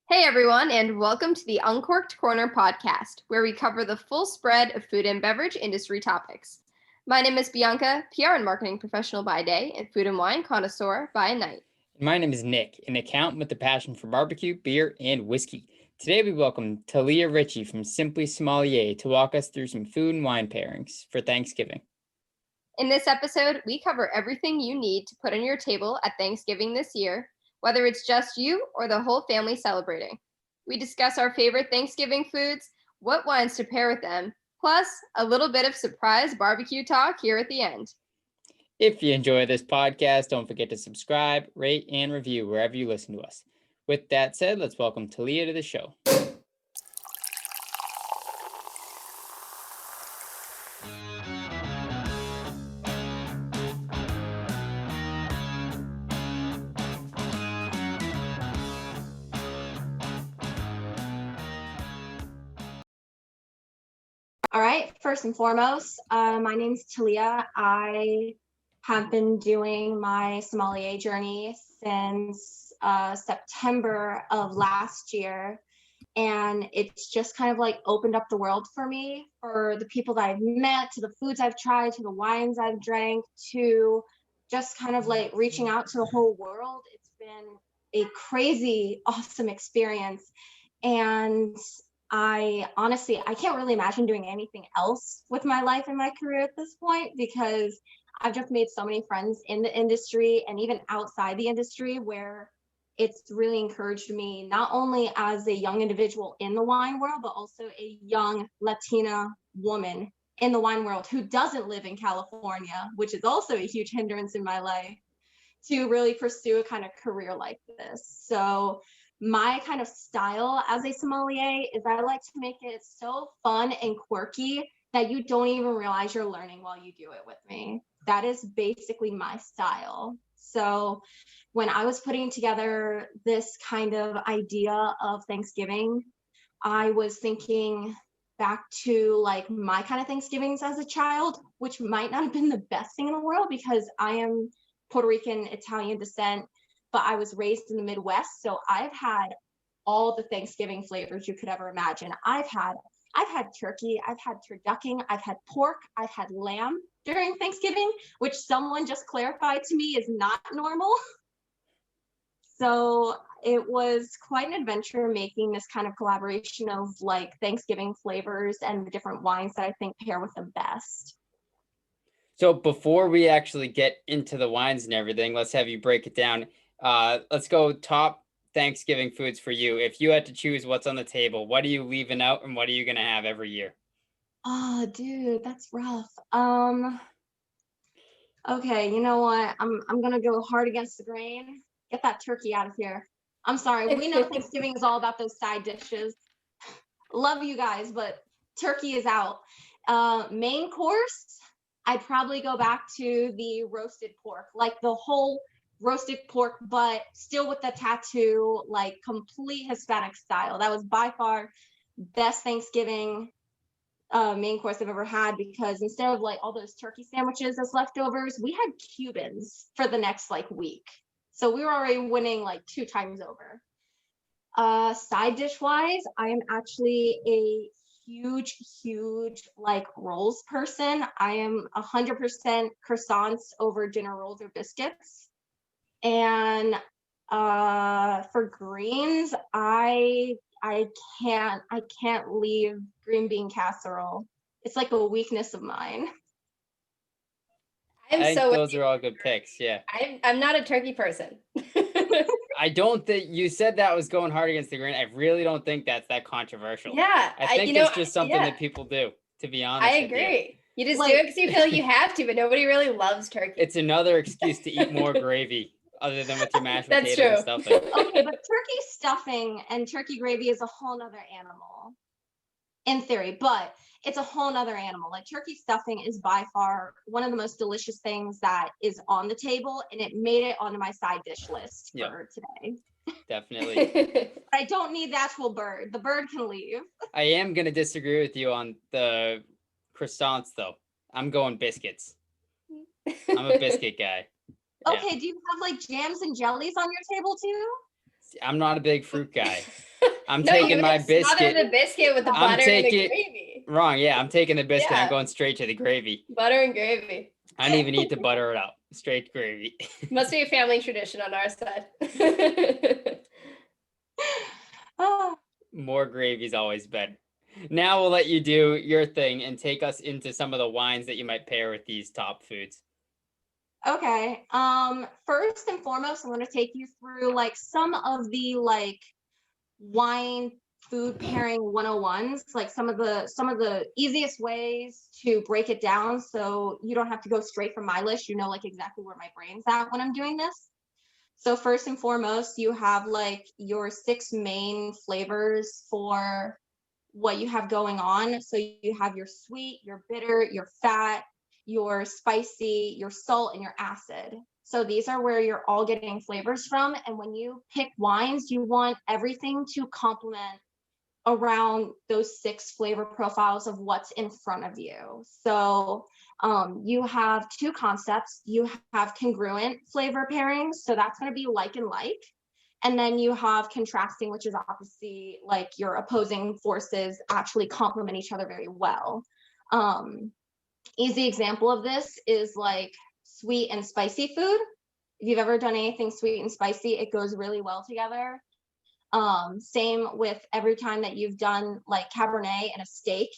Hey everyone, and welcome to the Uncorked Corner podcast, where we cover the full spread of food and beverage industry topics. My name is Bianca, PR and marketing professional by day, and food and wine connoisseur by night. My name is Nick, an accountant with a passion for barbecue, beer, and whiskey. Today we welcome Thalia Ricci from Simply Sommelier to walk us through some food and wine pairings for Thanksgiving. In this episode, we cover everything you need to put on your table at Thanksgiving this year, whether it's just you or the whole family celebrating. We discuss our favorite Thanksgiving foods, what wines to pair with them, plus a little bit of surprise barbecue talk here at the end. If you enjoy this podcast, don't forget to subscribe, rate, and review wherever you listen to us. With that said, let's welcome Thalia to the show. All right, first and foremost, my name's Thalia. I have been doing my sommelier journey since September of last year. And it's just kind of like opened up the world for me, for the people that I've met, to the foods I've tried, to the wines I've drank, to just kind of like reaching out to the whole world. It's been a crazy, awesome experience. And I can't really imagine doing anything else with my life and my career at this point, because I've just made so many friends in the industry and even outside the industry, where it's really encouraged me, not only as a young individual in the wine world, but also a young Latina woman in the wine world who doesn't live in California, which is also a huge hindrance in my life, to really pursue a kind of career like this. So my kind of style as a sommelier is I like to make it so fun and quirky that you don't even realize you're learning while you do it with me. That is basically my style. So when I was putting together this kind of idea of Thanksgiving, I was thinking back to like my kind of Thanksgivings as a child, which might not have been the best thing in the world because I am Puerto Rican, Italian descent, but I was raised in the Midwest. So I've had all the Thanksgiving flavors you could ever imagine. I've had turkey, I've had turducken, I've had pork, I've had lamb during Thanksgiving, which someone just clarified to me is not normal. So it was quite an adventure making this kind of collaboration of like Thanksgiving flavors and the different wines that I think pair with them best. So before we actually get into the wines and everything, let's have you break it down. Let's go top Thanksgiving foods for you. If you had to choose what's on the table, what are you leaving out and what are you going to have every year? Oh, dude, that's rough. Okay, you know what? I'm gonna go hard against the grain. Get that turkey out of here. I'm sorry. We know Thanksgiving is all about those side dishes. Love you guys, but turkey is out. Main course, I'd probably go back to the roasted pork, like the whole roasted pork, but still with the tattoo, like complete Hispanic style. That was by far best Thanksgiving main course I've ever had, because instead of like all those turkey sandwiches as leftovers, we had Cubans for the next like week. So we were already winning like 2 times over. Side dish wise, I am actually a huge like rolls person. I am 100% croissants over dinner rolls or biscuits. And for greens, I can't leave green bean casserole. It's like a weakness of mine. I think those are all good picks. Yeah. I'm not a turkey person. I don't think you said that was going hard against the grain. I really don't think that's that controversial. Yeah. I think it's just something that people do, to be honest. I agree. You just do it because you feel like you have to, but nobody really loves turkey. It's another excuse to eat more gravy other than with your mashed potatoes and stuffing. Okay, but turkey stuffing and turkey gravy is a whole nother animal in theory, but it's a whole nother animal. Like turkey stuffing is by far one of the most delicious things that is on the table, and it made it onto my side dish list for today. Definitely. I don't need the actual bird. The bird can leave. I am going to disagree with you on the croissants, though. I'm going biscuits. I'm a biscuit guy. Okay, do you have like jams and jellies on your table too? I'm not a big fruit guy. I'm No, taking you my like smother biscuit. the biscuit with the I'm butter and the taking- gravy. Wrong. Yeah, I'm taking the biscuit. Yeah. I'm going straight to the gravy. Butter and gravy. I didn't even need to butter it up. Straight gravy. Must be a family tradition on our side. Oh, More gravy is always better. Now we'll let you do your thing and take us into some of the wines that you might pair with these top foods. okay. First and foremost, I'm going to take you through like some of the like wine food pairing 101s, like some of the easiest ways to break it down so you don't have to go straight from my list. You know, like exactly where my brain's at when I'm doing this. So first and foremost, you have like your 6 main flavors for what you have going on. So you have your sweet, your bitter, your fat, your spicy, your salt, and your acid. So these are where you're all getting flavors from. And when you pick wines, you want everything to complement around those 6 flavor profiles of what's in front of you. So you have 2 concepts. You have congruent flavor pairings. So that's going to be like and like. And then you have contrasting, which is obviously like your opposing forces actually complement each other very well. Easy example of this is like sweet and spicy food. If you've ever done anything sweet and spicy, it goes really well together. Same with every time that you've done like Cabernet and a steak,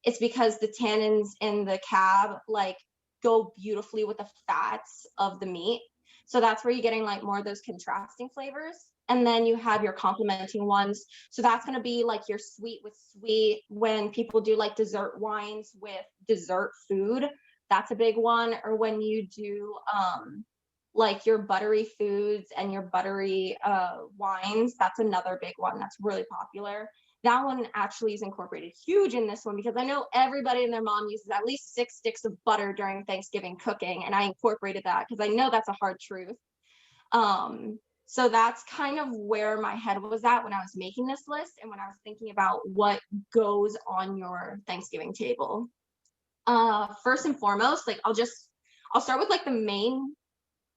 it's because the tannins in the cab like go beautifully with the fats of the meat. So that's where you're getting like more of those contrasting flavors. And then you have your complementing ones. So that's going to be like your sweet with sweet. When people do like dessert wines with dessert food, that's a big one. Or when you do like your buttery foods and your buttery wines, that's another big one that's really popular. That one actually is incorporated huge in this one because I know everybody and their mom uses at least 6 sticks of butter during Thanksgiving cooking, and I incorporated that because I know that's a hard truth. So that's kind of where my head was at when I was making this list and when I was thinking about what goes on your Thanksgiving table. First and foremost, like I'll start with like the main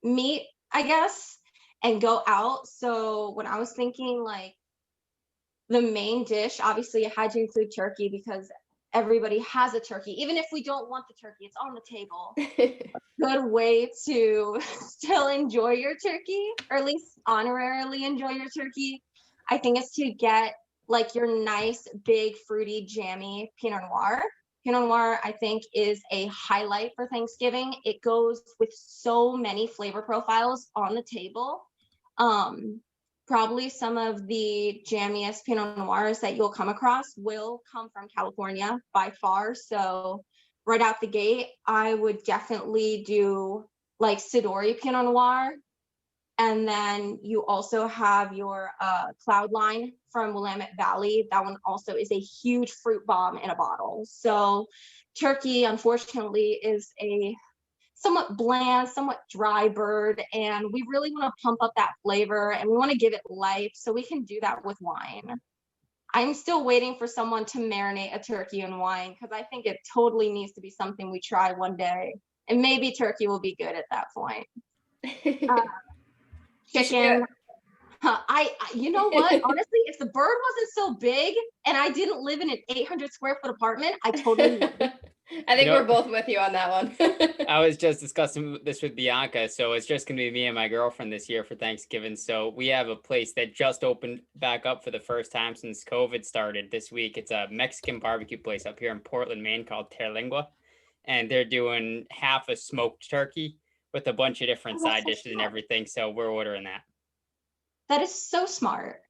meat, I guess, and go out. So when I was thinking like the main dish, obviously I had to include turkey because everybody has a turkey. Even if we don't want the turkey, it's on the table. Good way to still enjoy your turkey, or at least honorarily enjoy your turkey, I think, is to get like your nice, big, fruity, jammy Pinot Noir. Pinot Noir, I think, is a highlight for Thanksgiving. It goes with so many flavor profiles on the table. Probably some of the jammiest Pinot Noirs that you'll come across will come from California by far. So right out the gate, I would definitely do like Sidori Pinot Noir. And then you also have your Cloudline from Willamette Valley. That one also is a huge fruit bomb in a bottle. So turkey, unfortunately, is a somewhat bland, somewhat dry bird, and we really want to pump up that flavor and we want to give it life, so we can do that with wine. I'm still waiting for someone to marinate a turkey in wine because I think it totally needs to be something we try one day, and maybe turkey will be good at that point. Chicken. You know what? Honestly, if the bird wasn't so big and I didn't live in an 800 square foot apartment, I totally would. I think we're both with you on that one. I was just discussing this with Bianca. So it's just going to be me and my girlfriend this year for Thanksgiving. So we have a place that just opened back up for the first time since COVID started this week. It's a Mexican barbecue place up here in Portland, Maine called Terlingua. And they're doing half a smoked turkey with a bunch of different side dishes and everything. So we're ordering that. That is so smart.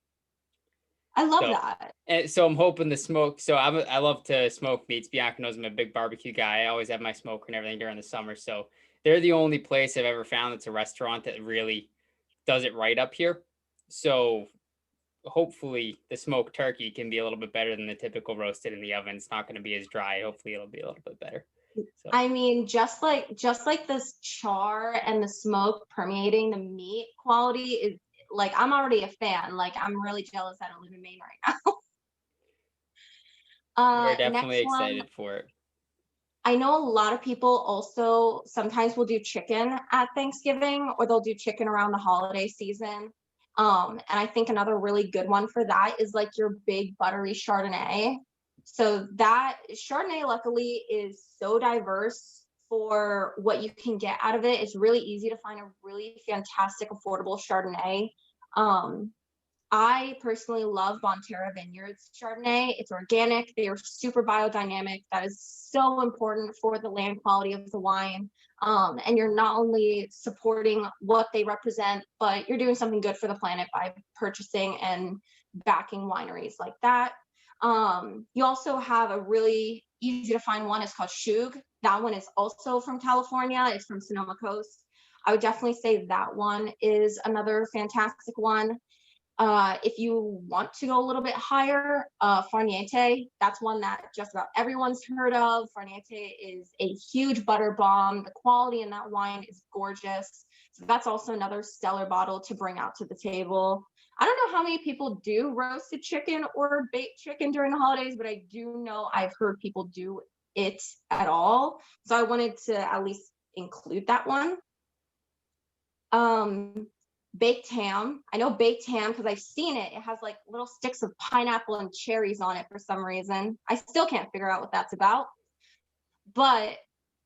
I love that. And so I'm hoping the smoke. So I love to smoke meats. Bianca knows I'm a big barbecue guy. I always have my smoker and everything during the summer. So they're the only place I've ever found that's a restaurant that really does it right up here. So hopefully the smoked turkey can be a little bit better than the typical roasted in the oven. It's not going to be as dry. Hopefully it'll be a little bit better. So. I mean, just like this char and the smoke permeating the meat quality is like, I'm already a fan. Like, I'm really jealous I don't live in Maine right now. We're definitely excited for it. I know a lot of people also sometimes will do chicken at Thanksgiving, or they'll do chicken around the holiday season. And I think another really good one for that is like your big buttery Chardonnay. So that Chardonnay luckily is so diverse for what you can get out of it. It's really easy to find a really fantastic, affordable Chardonnay. I personally love Bonterra Vineyards Chardonnay. It's organic. They are super biodynamic. That is so important for the land quality of the wine. And you're not only supporting what they represent, but you're doing something good for the planet by purchasing and backing wineries like that. You also have a really easy to find one. It's called Shug. That one is also from California. It's from Sonoma Coast. I would definitely say that one is another fantastic one. If you want to go a little bit higher, Farniente, that's one that just about everyone's heard of. Farniente is a huge butter bomb. The quality in that wine is gorgeous. So that's also another stellar bottle to bring out to the table. I don't know how many people do roasted chicken or baked chicken during the holidays, but I do know I've heard people do it at all. So I wanted to at least include that one. Baked ham. I know baked ham because I've seen it. It has like little sticks of pineapple and cherries on it for some reason. I still can't figure out what that's about. But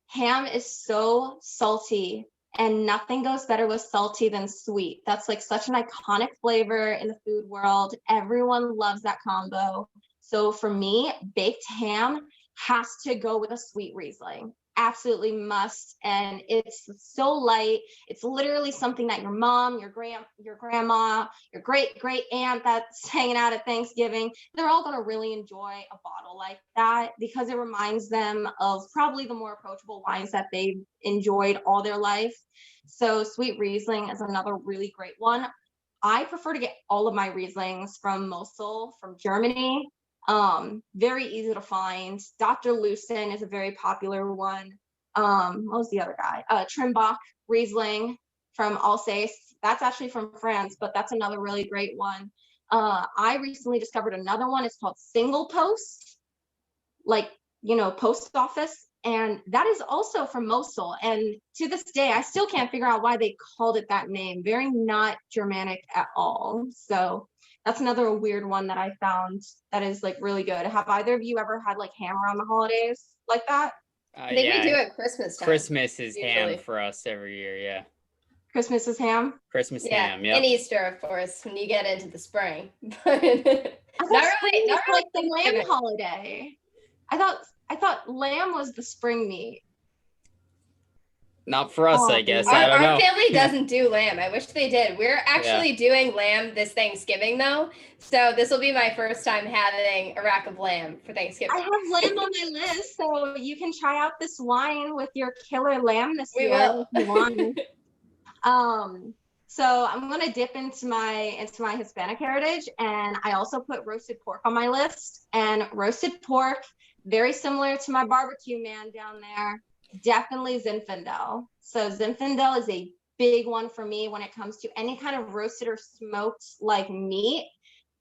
ham is so salty, and nothing goes better with salty than sweet. That's like such an iconic flavor in the food world. Everyone loves that combo. So for me, baked ham has to go with a sweet Riesling. Absolutely must. And it's so light. It's literally something that your mom, your grandma, your great aunt that's hanging out at Thanksgiving, they're all going to really enjoy a bottle like that because it reminds them of probably the more approachable wines that they've enjoyed all their life. So sweet Riesling is another really great one. I prefer to get all of my Rieslings from Mosel, from Germany. Very easy to find. Dr. Lucen is a very popular one. What was the other guy? Trimbach Riesling from Alsace. That's actually from France, but that's another really great one. I recently discovered another one. It's called Single Post, like, post office. And that is also from Mosel. And to this day, I still can't figure out why they called it that name. Very not Germanic at all. So that's another weird one that I found that is like really good. Have either of you ever had like ham around the holidays like that? I think we do at Christmas time. Christmas is usually. ham for us every year. Yeah. Christmas is ham? Christmas ham. Yeah. And Easter, of course, when you get into the spring. Not really like the lamb holiday. I thought lamb was the spring meat. Not for us, I guess. Our, I don't know. our family doesn't do lamb. I wish they did. We're actually doing lamb this Thanksgiving, though. So this will be my first time having a rack of lamb for Thanksgiving. I have lamb on my list, so you can try out this wine with your killer lamb this year. Will. If you want. So I'm gonna dip into my Hispanic heritage, and I also put roasted pork on my list. And roasted pork, very similar to my barbecue man down there. Definitely Zinfandel. So Zinfandel is a big one for me when it comes to any kind of roasted or smoked like meat,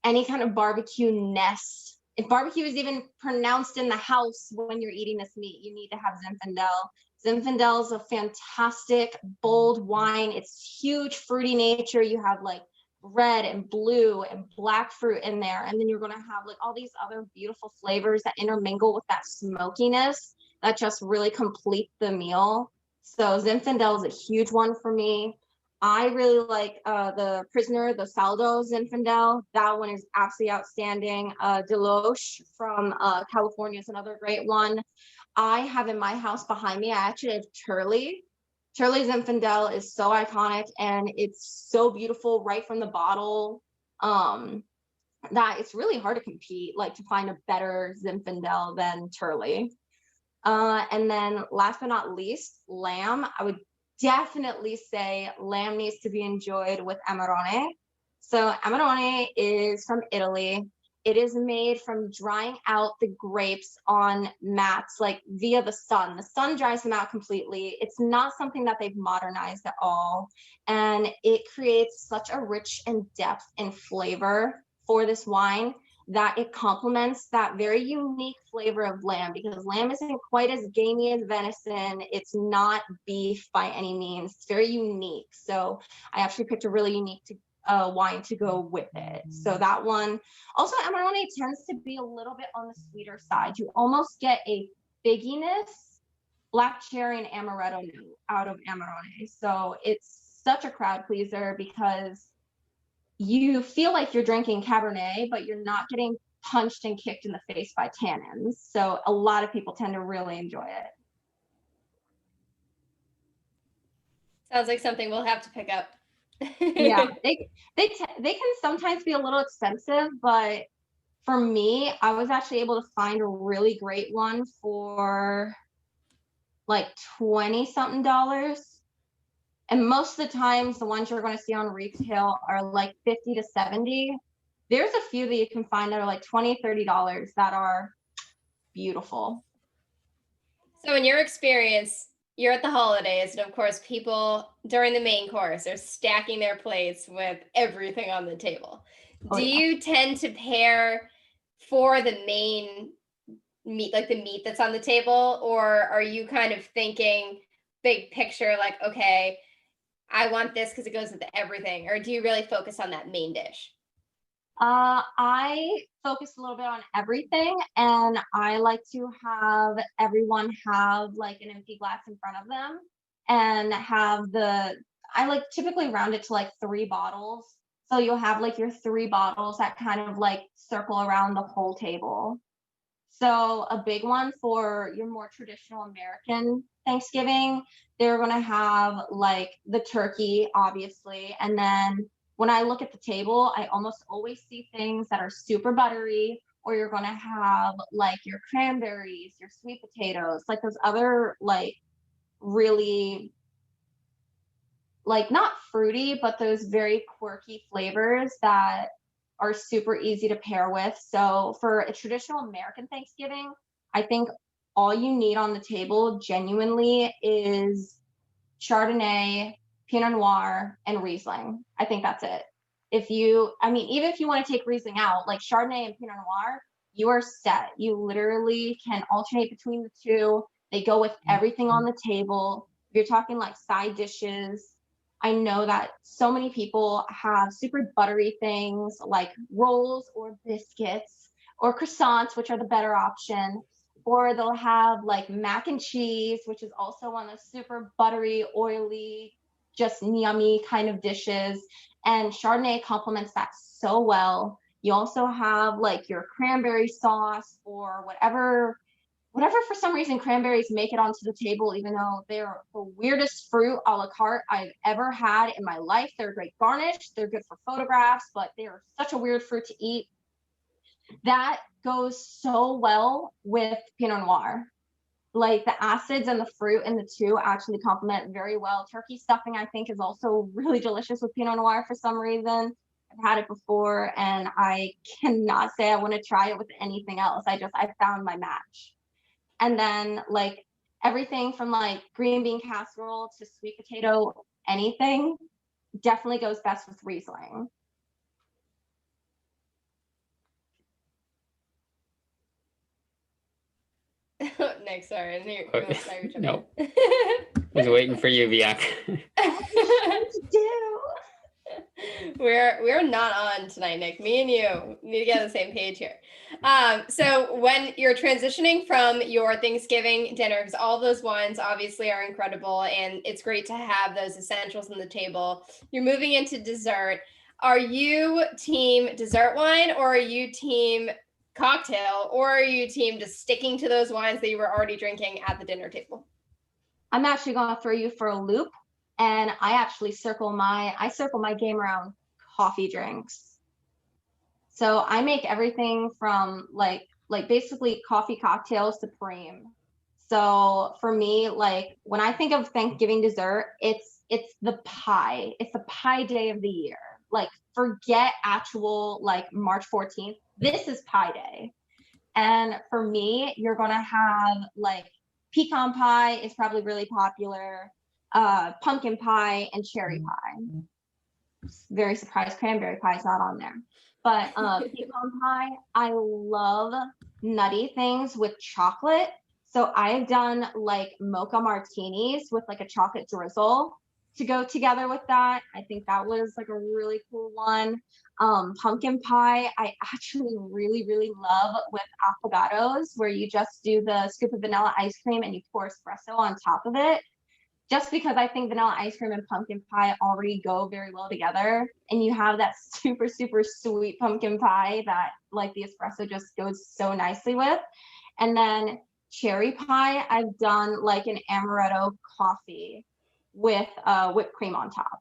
any kind of barbecue-ness. If barbecue is even pronounced in the house when you're eating this meat, you need to have Zinfandel. Zinfandel is a fantastic, bold wine. It's huge fruity nature. You have like red and blue and black fruit in there. And then you're going to have like all these other beautiful flavors that intermingle with that smokiness that just really complete the meal. So Zinfandel is a huge one for me. I really like the Prisoner, the Saldo Zinfandel. That one is absolutely outstanding. Deloche from California is another great one. I have in my house behind me, I actually have Turley. Turley Zinfandel is so iconic and it's so beautiful right from the bottle. That it's really hard to compete, like to find a better Zinfandel than Turley. And then last but not least, lamb. I would definitely say lamb needs to be enjoyed with Amarone. So Amarone is from Italy. It is made from drying out the grapes on mats, like via the sun. The sun dries them out completely. It's not something that they've modernized at all. And it creates such a rich and depth and flavor for this wine that it complements that very unique flavor of lamb, because lamb isn't quite as gamey as venison. It's not beef by any means. It's very unique. So I actually picked a really unique wine to go with it. So that one, also Amarone tends to be a little bit on the sweeter side. You almost get a figginess, black cherry and amaretto note out of Amarone. So it's such a crowd pleaser because you feel like you're drinking Cabernet, but you're not getting punched and kicked in the face by tannins. So a lot of people tend to really enjoy it. Sounds like something we'll have to pick up. Yeah, they can sometimes be a little expensive, but for me, I was actually able to find a really great one for like 20 something dollars. And most of the times the ones you're going to see on retail are like 50 to 70. There's a few that you can find that are like 20, $30 that are beautiful. So in your experience, you're at the holidays, and of course, people during the main course are stacking their plates with everything on the table. Oh, Do yeah. you tend to pair for the main meat, like the meat that's on the table, or are you kind of thinking big picture, like, okay, I want this because it goes with everything, or do you really focus on that main dish? I focus a little bit on everything, and I like to have everyone have like an empty glass in front of them and have I like typically round it to like 3 bottles. So you'll have like your 3 bottles that kind of like circle around the whole table. So a big one for your more traditional American Thanksgiving, they're going to have like the turkey, obviously. And then when I look at the table, I almost always see things that are super buttery, or you're going to have like your cranberries, your sweet potatoes, like those other like really like not fruity, but those very quirky flavors that are super easy to pair with. So for a traditional American Thanksgiving, I think all you need on the table genuinely is Chardonnay, Pinot Noir, and Riesling. I think that's it. Even if you want to take Riesling out, like Chardonnay and Pinot Noir, you are set. You literally can alternate between the two. They go with everything on the table. If you're talking like side dishes, I know that so many people have super buttery things like rolls or biscuits or croissants, which are the better option. Or they'll have like mac and cheese, which is also one of the super buttery, oily, just yummy kind of dishes. And Chardonnay complements that so well. You also have like your cranberry sauce or whatever for some reason cranberries make it onto the table, even though they're the weirdest fruit a la carte I've ever had in my life. They're a great garnish. They're good for photographs, but they're such a weird fruit to eat. That goes so well with Pinot Noir. Like the acids and the fruit in the two actually complement very well. Turkey stuffing, I think, is also really delicious with Pinot Noir for some reason. I've had it before and I cannot say I want to try it with anything else. I found my match. And then like everything from like green bean casserole to sweet potato, anything definitely goes best with Riesling. Nick, sorry, I knew Okay. you Nope. I was waiting for you, Bianca. We're not on tonight, Nick. Me and you need to get on the same page here. So when you're transitioning from your Thanksgiving dinner, because all those wines obviously are incredible, and it's great to have those essentials on the table. You're moving into dessert. Are you team dessert wine, or are you team cocktail, or are you team just sticking to those wines that you were already drinking at the dinner table? I'm actually going to throw you for a loop. And I actually circle my game around coffee drinks. So I make everything from like basically coffee cocktails to cream. So for me, like when I think of Thanksgiving dessert, it's the pie. It's the pie day of the year. Like forget actual like March 14th. This is pie day. And for me, you're gonna have like pecan pie is probably really popular, pumpkin pie and cherry pie. Very surprised cranberry pie is not on there. But pecan pie, I love nutty things with chocolate. So I've done like mocha martinis with like a chocolate drizzle. to go together with that. I think that was like a really cool one. Pumpkin pie, I actually really, really love with affogatos, where you just do the scoop of vanilla ice cream and you pour espresso on top of it. Just because I think vanilla ice cream and pumpkin pie already go very well together. And you have that super, super sweet pumpkin pie that like the espresso just goes so nicely with. And then cherry pie, I've done like an amaretto coffee with whipped cream on top.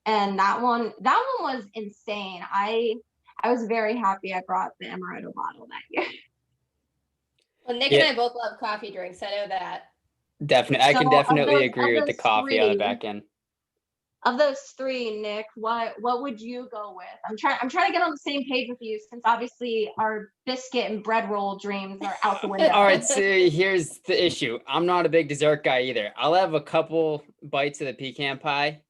And that one was insane. I was very happy I brought the amaretto bottle that year. Well, Nick and I both love coffee drinks. I know that. Definitely. I can definitely agree with the those coffee on the back end. Of those three, Nick, what would you go with? I'm trying to get on the same page with you, since obviously our biscuit and bread roll dreams are out the window. All right, so here's the issue. I'm not a big dessert guy either. I'll have a couple bites of the pecan pie,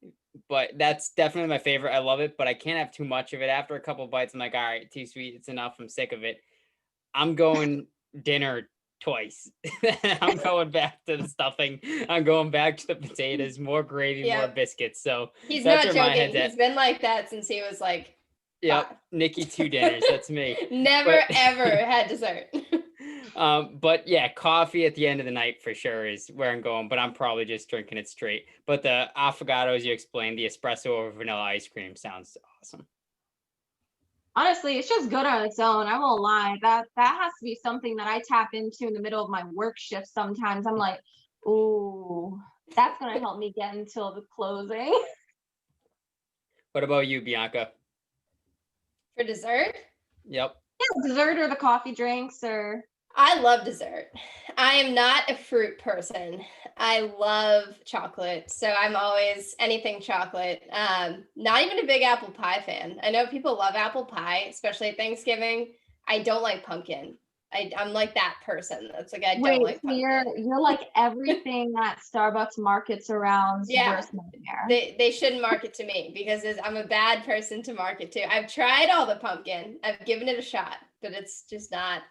but that's definitely my favorite. I love it, but I can't have too much of it. After a couple bites, I'm like, all right, too sweet. It's enough. I'm sick of it. I'm going dinner twice. I'm going back to the stuffing. I'm going back to the potatoes, more gravy, more biscuits. So he's that's not where my joking. head's at. He's been like that since he was like, yep, Nikki 2 dinners. That's me. Never ever had dessert. But yeah, coffee at the end of the night for sure is where I'm going, but I'm probably just drinking it straight. But the affogatos you explained, the espresso over vanilla ice cream sounds awesome. Honestly, it's just good on its own. I won't lie. That has to be something that I tap into in the middle of my work shift sometimes. I'm like, ooh, that's gonna help me get until the closing. What about you, Bianca? For dessert? Yep. Yeah, dessert or the coffee drinks or I love dessert. I am not a fruit person. I love chocolate. So I'm always anything chocolate. Not even a big apple pie fan. I know people love apple pie, especially at Thanksgiving. I don't like pumpkin. I'm like that person. That's like, I don't like pumpkin. You're like everything that Starbucks markets around. Yeah, they shouldn't market to me because I'm a bad person to market to. I've tried all the pumpkin. I've given it a shot, but it's just not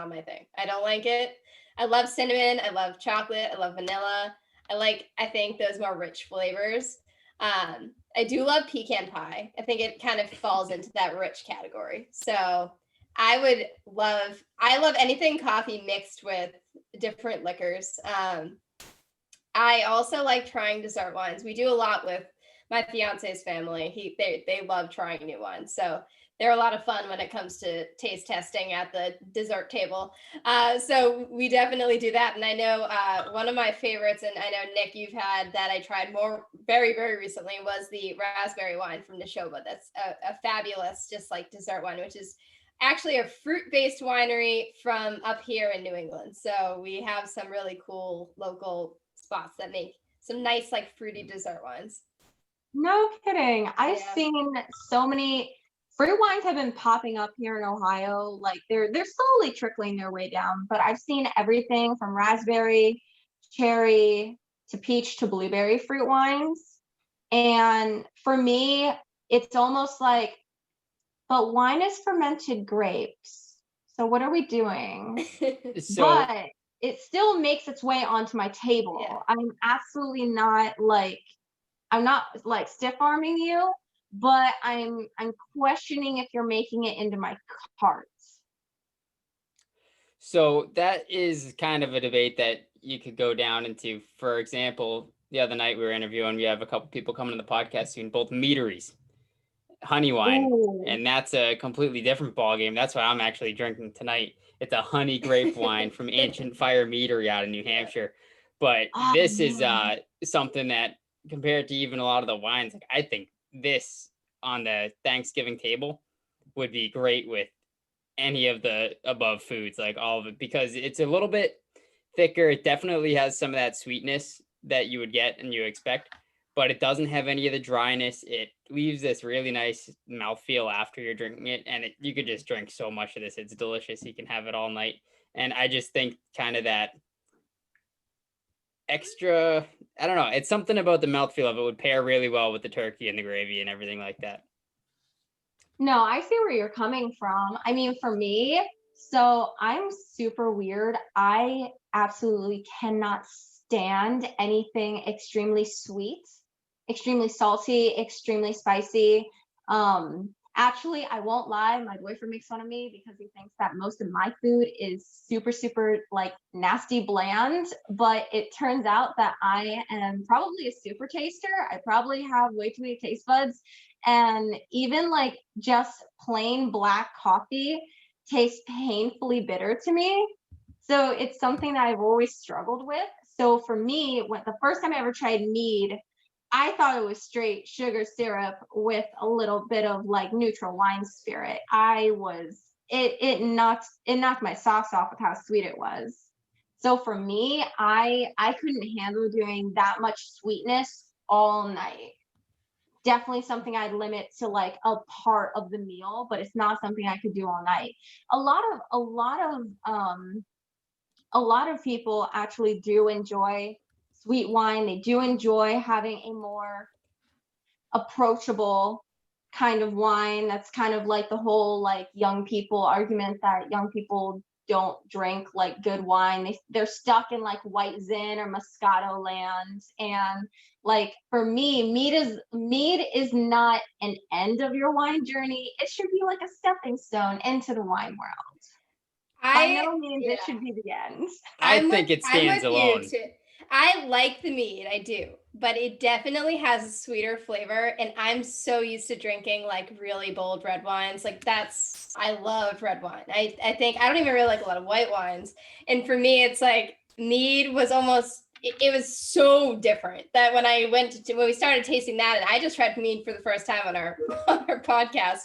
my thing. I don't like it. I love cinnamon. I love chocolate. I love vanilla. I think those more rich flavors. I do love pecan pie. I think it kind of falls into that rich category. So I love anything coffee mixed with different liquors. I also like trying dessert wines. We do a lot with my fiance's family. They love trying new wines. So they're a lot of fun when it comes to taste testing at the dessert table. So we definitely do that. And I know one of my favorites, and I know, Nick, you've had that I tried very, very recently, was the raspberry wine from Neshoba. That's a fabulous, just like dessert wine, which is actually a fruit-based winery from up here in New England. So we have some really cool local spots that make some nice, like, fruity dessert wines. No kidding. I've seen so many fruit wines have been popping up here in Ohio. Like they're slowly trickling their way down, but I've seen everything from raspberry, cherry to peach to blueberry fruit wines. And for me, it's almost like, but wine is fermented grapes. So what are we doing? But it still makes its way onto my table. Yeah. I'm absolutely not like, I'm not like stiff arming you, but I'm questioning if you're making it into my cart. So that is kind of a debate that you could go down into. For example, the other night we were interviewing, we have a couple people coming to the podcast soon, both meaderies, honey wine. Ooh. And that's a completely different ballgame. That's what I'm actually drinking tonight. It's a honey grape wine from Ancient Fire Meadery out of New Hampshire. But this is something that, compared to even a lot of the wines, like, I think this on the Thanksgiving table would be great with any of the above foods, like all of it, because it's a little bit thicker. It definitely has some of that sweetness that you would get and you expect, but it doesn't have any of the dryness. It leaves this really nice mouthfeel after you're drinking it, and you could just drink so much of this. It's delicious. You can have it all night. And I just think kind of that extra, I don't know, it's something about the mouthfeel of it would pair really well with the turkey and the gravy and everything like that. No, I see where you're coming from. I mean, for me, so I'm super weird. I absolutely cannot stand anything extremely sweet, extremely salty, extremely spicy. Actually, I won't lie, my boyfriend makes fun of me because he thinks that most of my food is super, super like nasty bland, but it turns out that I am probably a super taster. I probably have way too many taste buds, and even like just plain black coffee tastes painfully bitter to me. So it's something that I've always struggled with. So for me, when the first time I ever tried mead, I thought it was straight sugar syrup with a little bit of like neutral wine spirit. It knocked my socks off with how sweet it was. So for me, I couldn't handle doing that much sweetness all night. Definitely something I'd limit to like a part of the meal, but it's not something I could do all night. A lot of people actually do enjoy sweet wine. They do enjoy having a more approachable kind of wine. That's kind of like the whole like young people argument that young people don't drink like good wine. They're stuck in like white zin or Moscato land. And like for me, mead is not an end of your wine journey. It should be like a stepping stone into the wine world. By no means it should be the end. I think it stands I'm with alone. you too. I like the mead, I do, but it definitely has a sweeter flavor, and I'm so used to drinking like really bold red wines. Like I love red wine. I think I don't even really like a lot of white wines, and for me, it's like mead was almost. It was so different that when when we started tasting that, and I just tried mead for the first time on our on our podcast,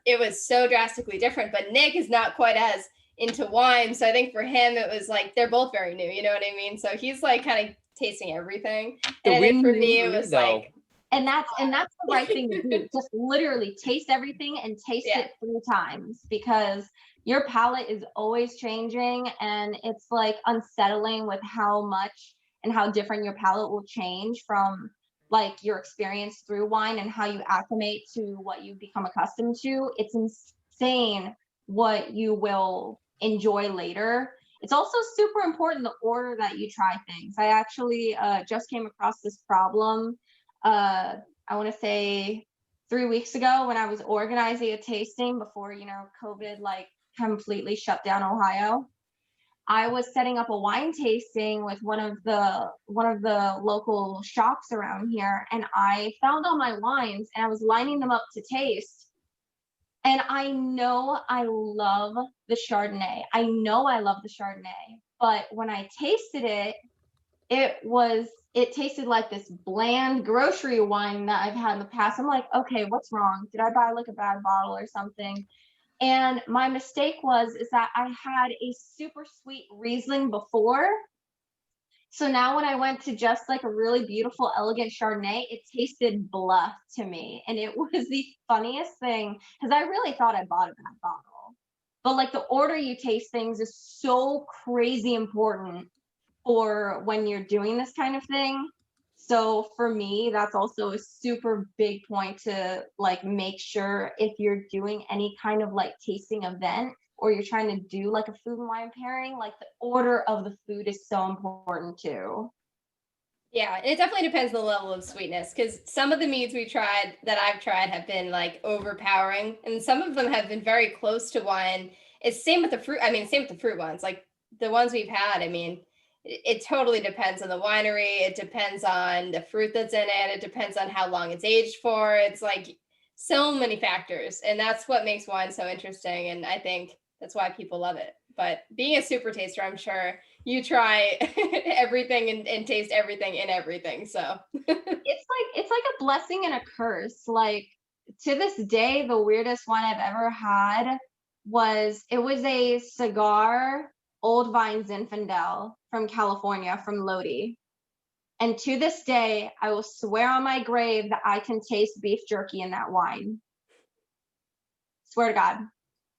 it was so drastically different. But Nick is not quite as into wine, so I think for him it was like they're both very new, you know what I mean? So he's like kind of tasting everything, and I think for me it was like, and that's the right thing to do. Just literally taste everything and taste it 3 times, because your palate is always changing, and it's like unsettling with how much and how different your palate will change from like your experience through wine and how you acclimate to what you've become accustomed to. It's insane what you will enjoy later. It's also super important the order that you try things. I actually just came across this problem. I want to say 3 weeks ago when I was organizing a tasting before, COVID like completely shut down Ohio. I was setting up a wine tasting with one of the local shops around here, and I found all my wines and I was lining them up to taste. And I know I love the Chardonnay. But when I tasted it, it tasted like this bland grocery wine that I've had in the past. I'm like, okay, what's wrong? Did I buy like a bad bottle or something? And my mistake is that I had a super sweet Riesling before. So now when I went to just like a really beautiful, elegant Chardonnay, it tasted bluff to me. And it was the funniest thing because I really thought I bought a bad bottle. But like the order you taste things is so crazy important for when you're doing this kind of thing. So for me, that's also a super big point to like make sure if you're doing any kind of like tasting event or you're trying to do like a food and wine pairing, like the order of the food is so important too. Yeah, it definitely depends on the level of sweetness, because some of the meads I've tried have been like overpowering, and some of them have been very close to wine. It's same with the fruit. I mean, same with the fruit ones. Like the ones we've had, I mean, it totally depends on the winery. It depends on the fruit that's in it. It depends on how long it's aged for. It's like so many factors, and that's what makes wine so interesting. And I think that's why people love it. But being a super taster, I'm sure you try everything and taste everything in everything. So it's like a blessing and a curse. Like to this day, the weirdest one I've ever had was a cigar Old Vine Zinfandel from California, from Lodi. And to this day, I will swear on my grave that I can taste beef jerky in that wine. Swear to God.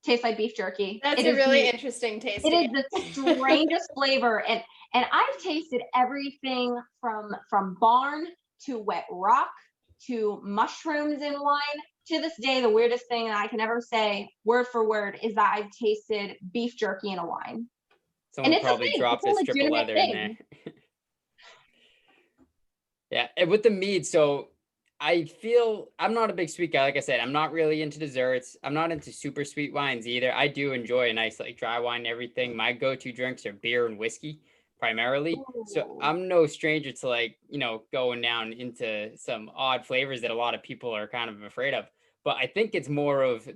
Tastes like beef jerky. That's a really interesting taste. It is the strangest flavor. And I've tasted everything from barn to wet rock to mushrooms in wine. To this day, the weirdest thing that I can ever say word for word is that I've tasted beef jerky in a wine. Someone probably dropped this triple leather in there. Yeah, and with the mead, so I feel I'm not a big sweet guy. Like I said, I'm not really into desserts. I'm not into super sweet wines either. I do enjoy a nice like dry wine and everything. My go-to drinks are beer and whiskey primarily. So Ooh. I'm no stranger to like, going down into some odd flavors that a lot of people are kind of afraid of. But I think it's more of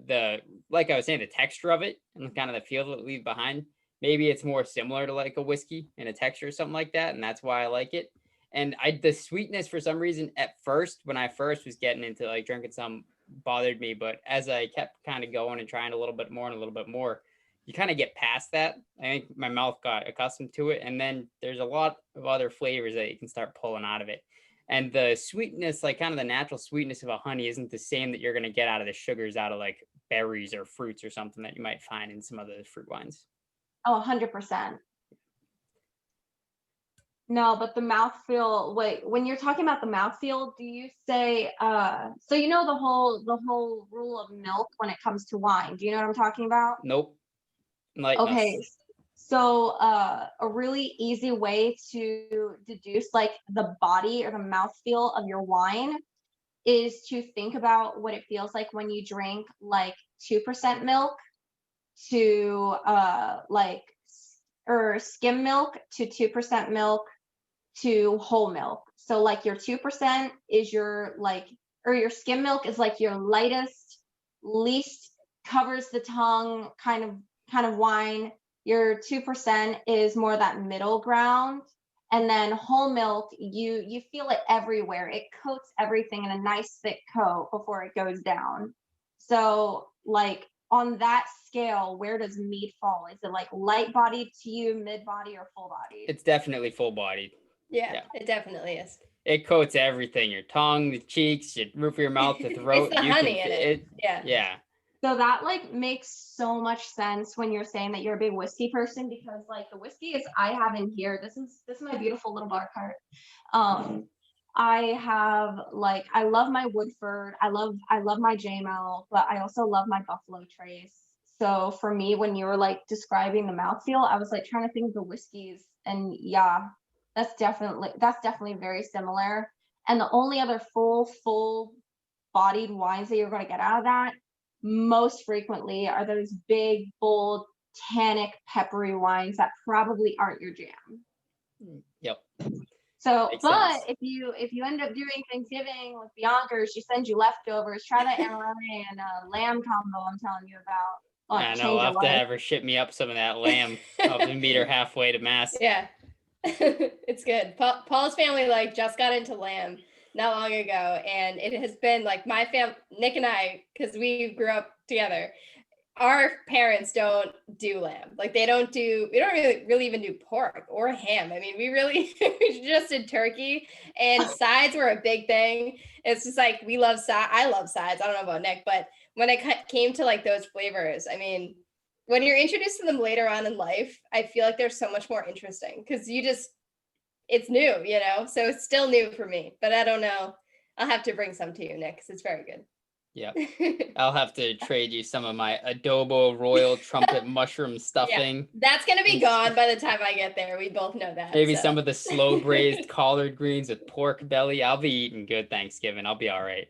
like I was saying, the texture of it and kind of the feel that it leaves behind. Maybe it's more similar to like a whiskey in a texture or something like that, and that's why I like it. And the sweetness for some reason at first, when I first was getting into like drinking some, bothered me. But as I kept kind of going and trying a little bit more and a little bit more, you kind of get past that. I think my mouth got accustomed to it. And then there's a lot of other flavors that you can start pulling out of it. And the sweetness, like kind of the natural sweetness of a honey, isn't the same that you're going to get out of the sugars out of like berries or fruits or something that you might find in some other fruit wines. Oh, 100%. No, but the mouthfeel, wait, when you're talking about the mouthfeel, do you say so you know the whole rule of milk when it comes to wine. Do you know what I'm talking about? Nope. Enlighten Okay. us. So a really easy way to deduce like the body or the mouthfeel of your wine is to think about what it feels like when you drink like 2% milk to or skim milk to 2% milk to whole milk. So like your 2% is your like, or your skim milk is like your lightest, least covers the tongue kind of wine. Your 2% is more that middle ground. And then whole milk, you feel it everywhere. It coats everything in a nice thick coat before it goes down. So like on that scale, where does mead fall? Is it like light bodied to you, mid body, or full bodied? It's definitely full bodied. Yeah, it definitely is. It coats everything: your tongue, the cheeks, your roof of your mouth, the throat. It's the honey in it. Yeah. Yeah. So that like makes so much sense when you're saying that you're a big whiskey person, because like the whiskeys I have in here, this is my beautiful little bar cart. I have like I love my Woodford, I love my JML, but I also love my Buffalo Trace. So for me, when you were like describing the mouthfeel, I was like trying to think of the whiskeys, and yeah, that's definitely very similar. And the only other full bodied wines that you're going to get out of that most frequently are those big, bold, tannic, peppery wines that probably aren't your jam. Yep. So, Makes but sense. if you end up doing Thanksgiving with Bianca, or she sends you leftovers, try that MRA and lamb combo I'm telling you about. Oh, I know. change I'll your have to life. have her ship me up some of that lamb. I'll meet her halfway to mass. Yeah. It's good. Paul's family like just got into lamb not long ago, and it has been like my Nick and I, because we grew up together, our parents don't do lamb. Like we don't really even do pork or ham. I mean, we we just did turkey, and sides were a big thing. It's just like we love sides. I love sides. I don't know about Nick, but when it came to like those flavors, I mean, when you're introduced to them later on in life, I feel like they're so much more interesting because it's new, so it's still new for me, but I don't know. I'll have to bring some to you, Nick, because it's very good. Yeah. I'll have to trade you some of my adobo royal trumpet mushroom stuffing. Yeah, that's going to be gone by the time I get there. We both know that. Maybe some of the slow braised collard greens with pork belly. I'll be eating good Thanksgiving. I'll be all right.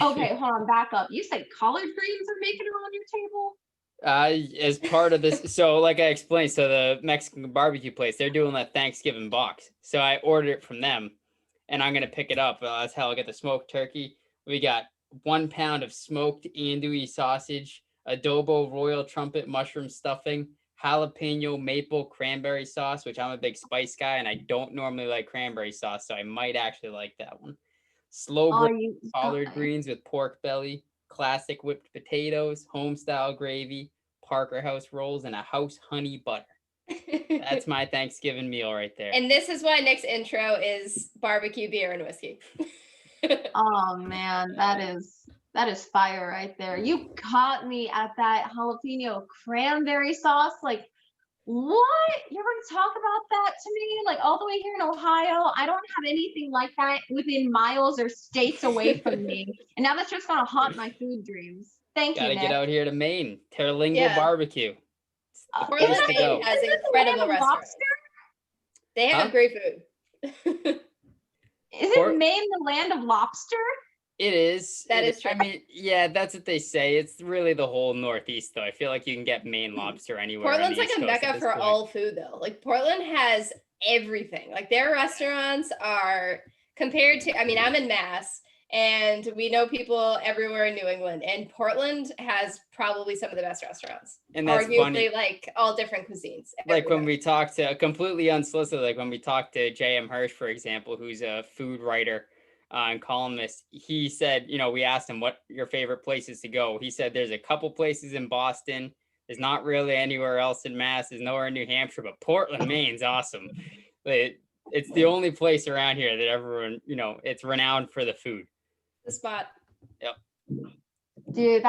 Okay, hold on, back up. You said collard greens are making it on your table? As part of this, so like I explained, so the Mexican barbecue place, they're doing that Thanksgiving box. So I ordered it from them, and I'm gonna pick it up. That's how I'll get the smoked turkey. We got 1 pound of smoked andouille sausage, adobo royal trumpet mushroom stuffing, jalapeno maple cranberry sauce, which I'm a big spice guy, and I don't normally like cranberry sauce, so I might actually like that one. Slow braised collard greens with pork belly, classic whipped potatoes, home style gravy, Parker House rolls, and a house honey butter. That's my Thanksgiving meal right there. And this is why Nick's intro is barbecue, beer, and whiskey. Oh man, that is fire right there. You caught me at that jalapeno cranberry sauce. Like, what? You're going to talk about that to me? Like, all the way here in Ohio? I don't have anything like that within miles or states away from me. And now that's just going to haunt my food dreams. Thank you, Gotta Nick. get out here to Maine. Terlingua barbecue. It's the Portland, place to Maine go. has Isn't it the incredible land of restaurants. lobster? They have Huh? great food. Isn't Maine the land of lobster? It is. That is true. I mean, yeah, that's what they say. It's really the whole Northeast, though. I feel like you can get Maine lobster anywhere. Portland's on the like a East Coast mecca for all food, though. Like Portland has everything. Like their restaurants are compared to. I mean, I'm in Mass, and we know people everywhere in New England, and Portland has probably some of the best restaurants. And that's arguably funny. Like all different cuisines. Like when everywhere. we talk to completely unsolicited, like when we talk to J.M. Hirsch, for example, who's a food writer and columnist, he said, we asked him what your favorite places to go. He said there's a couple places in Boston. There's not really anywhere else in Mass. There's nowhere in New Hampshire, but Portland, Maine's awesome. It's the only place around here that everyone, it's renowned for the food. The spot. Yep. Dude,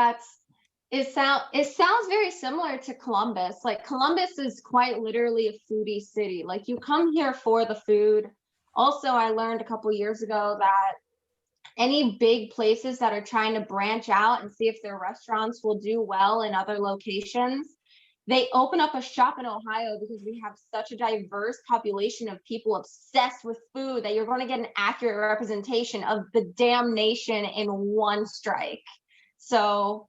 it sounds very similar to Columbus. Like Columbus is quite literally a foodie city. Like you come here for the food. Also, I learned a couple years ago that any big places that are trying to branch out and see if their restaurants will do well in other locations, they open up a shop in Ohio because we have such a diverse population of people obsessed with food that you're going to get an accurate representation of the damn nation in one strike. So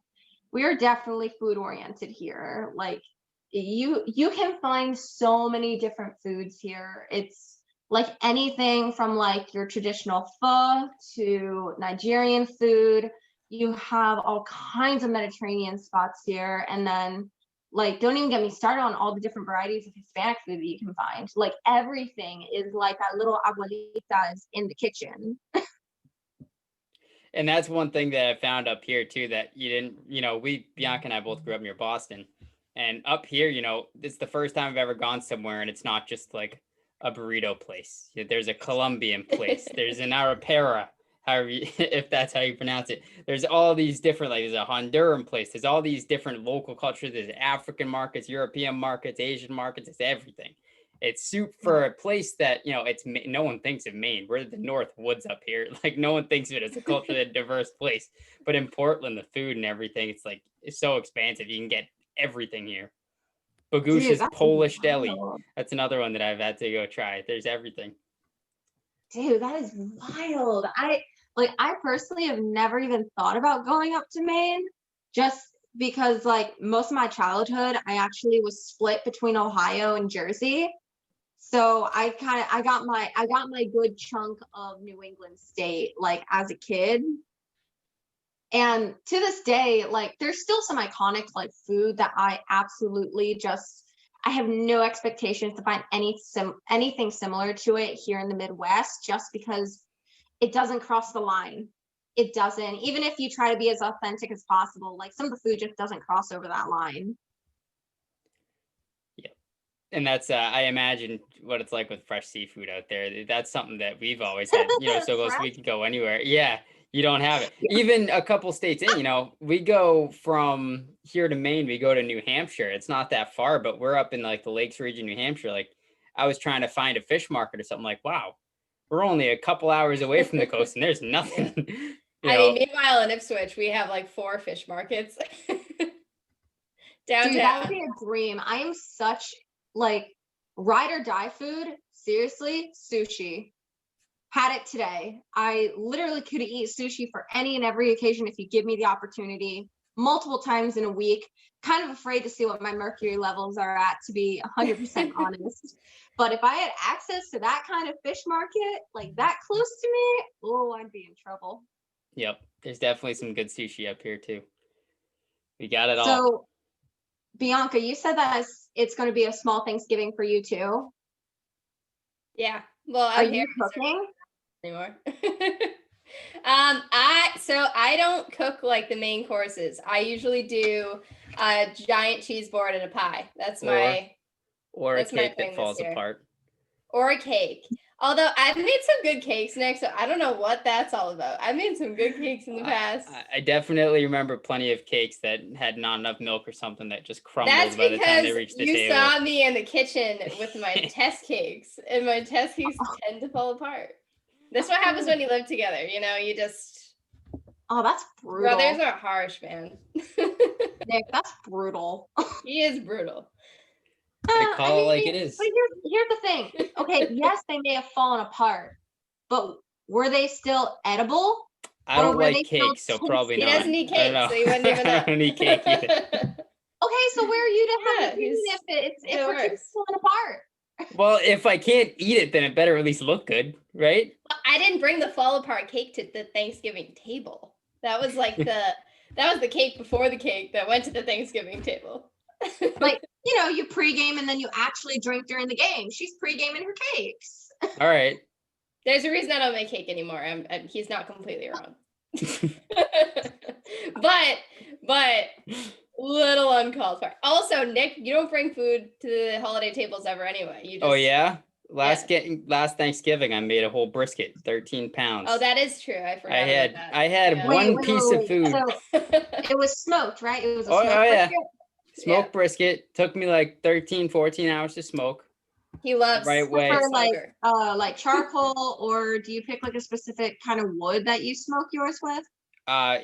we are definitely food oriented here. Like you can find so many different foods here. It's like anything from like your traditional pho to Nigerian food. You have all kinds of Mediterranean spots here. And then like, don't even get me started on all the different varieties of Hispanic food that you can find. Like everything is like that little abuelitas in the kitchen. And that's one thing that I found up here too, that you didn't, Bianca and I both grew up near Boston. And up here, it's the first time I've ever gone somewhere and it's not just like a burrito place. There's a Colombian place. There's an arapera, if that's how you pronounce it. There's all these different, like there's a Honduran place. There's all these different local cultures. There's African markets, European markets, Asian markets. It's everything. It's soup for a place that, it's no one thinks of Maine. We're the North Woods up here. Like no one thinks of it as a culturally diverse place. But in Portland, the food and everything, it's so expansive. You can get everything here. Bogusia's Polish deli. That's another one that I've had to go try. There's everything. Dude, that is wild. I personally have never even thought about going up to Maine, just because like most of my childhood, I actually was split between Ohio and Jersey. So I got my good chunk of New England state like as a kid. And to this day, like there's still some iconic like food that I absolutely I have no expectations to find anything similar to it here in the Midwest, just because it doesn't cross the line. It doesn't, even if you try to be as authentic as possible, like some of the food just doesn't cross over that line. Yeah. And that's, I imagine what it's like with fresh seafood out there. That's something that we've always had, so close we can go anywhere. Yeah. You don't have it. Yeah. Even a couple states in, we go from here to Maine, we go to New Hampshire. It's not that far, but we're up in like the Lakes region, New Hampshire. Like I was trying to find a fish market or something, like, wow, we're only a couple hours away from the coast and there's nothing. I mean, meanwhile in Ipswich, we have like 4 fish markets downtown. Dude, that would be a dream. I am such like ride or die food. Seriously, sushi. Had it today. I literally could eat sushi for any and every occasion if you give me the opportunity, multiple times in a week. Kind of afraid to see what my mercury levels are at, to be 100% honest. But if I had access to that kind of fish market, like that close to me, oh, I'd be in trouble. Yep. There's definitely some good sushi up here too. We got it all. So, Bianca, you said that it's going to be a small Thanksgiving for you too. Yeah. Well, are you cooking anymore? I don't cook like the main courses. I usually do a giant cheese board and a pie. That's a cake that falls apart. Or a cake. Although I've made some good cakes, Nick, so I don't know what that's all about. I've made some good cakes in the past. I definitely remember plenty of cakes that had not enough milk or something that just crumbled by the time they reached the table. That's because you saw me in the kitchen with my test cakes, and my test cakes tend to fall apart. That's what happens when you live together, you just... Oh, that's brutal. Brothers are harsh, man. Nick, that's brutal. He is brutal. It is. But here's the thing. Okay, yes, they may have fallen apart, but were they still edible? I Or don't were like they still cake, so probably He not. doesn't eat I don't cake, know. so he wouldn't even know. I don't eat cake either. Okay, so where are you to have Yeah, an opinion he's if the we're keeping worst. pulling apart? Well, if I can't eat it, then it better at least look good, right? I didn't bring the fall apart cake to the Thanksgiving table. That was like that was the cake before the cake that went to the Thanksgiving table. Like, you pregame and then you actually drink during the game. She's pregaming her cakes. All right. There's a reason I don't make cake anymore. He's not completely wrong. but little uncalled for. Also, Nick, you don't bring food to the holiday tables ever anyway. You just Oh yeah. Last Thanksgiving, I made a whole brisket, 13 pounds. Oh, that is true. I forgot about that. I had Yeah. one piece of food. So it was smoked, right? It was a smoked yeah. brisket? Smoked brisket. Took me like 13, 14 hours to smoke. He loves right way. For like charcoal, or do you pick like a specific kind of wood that you smoke yours with?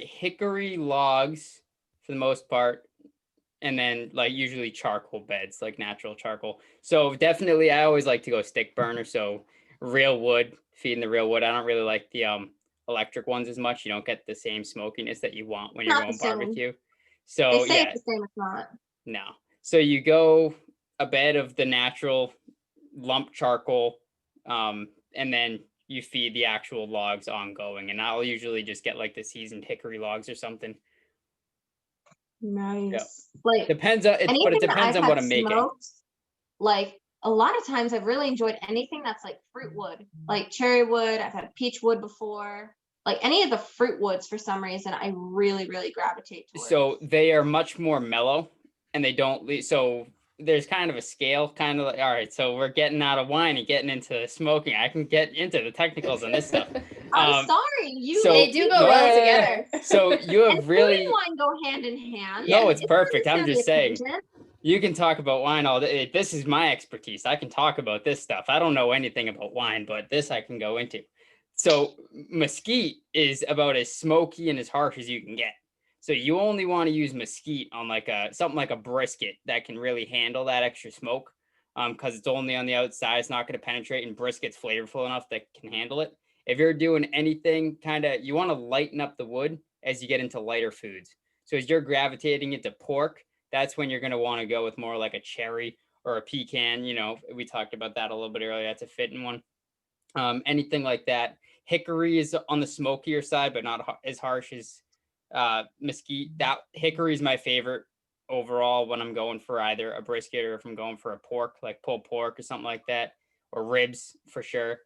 Hickory logs for the most part, and then like usually charcoal beds, like natural charcoal. So definitely I always like to go stick burner, so real wood, feeding the real wood. I don't really like the electric ones as much. You don't get the same smokiness that you want when you're going barbecue. So they say yeah, it's the same, it's not. no. So you go a bed of the natural lump charcoal, and then you feed the actual logs ongoing, and I'll usually just get like the seasoned hickory logs or something. Nice. Yep. Like Depends on it, but it depends on what I'm making. Like a lot of times I've really enjoyed anything that's like fruit wood, like cherry wood. I've had peach wood before. Like any of the fruit woods, for some reason, I really, really gravitate towards. So they are much more mellow, and they don't. So there's kind of a scale, kind of like, all right. So we're getting out of wine and getting into smoking. I can get into the technicals on this stuff. I'm sorry, they do go well together. So you have and really food and wine go hand in hand. No, it's perfect. I'm just saying. Occasion. You can talk about wine all day. This is my expertise. I can talk about this stuff. I don't know anything about wine, but this I can go into. So mesquite is about as smoky and as harsh as you can get. So you only want to use mesquite on like something like a brisket that can really handle that extra smoke, because it's only on the outside. It's not going to penetrate, and brisket's flavorful enough that can handle it. If you're doing anything you want to lighten up the wood as you get into lighter foods. So as you're gravitating into pork, that's when you're going to want to go with more like a cherry or a pecan. We talked about that a little bit earlier. That's a fitting one. Anything like that. Hickory is on the smokier side, but not as harsh as mesquite. That hickory is my favorite overall when I'm going for either a brisket or if I'm going for a pork, like pulled pork or something like that, or ribs for sure.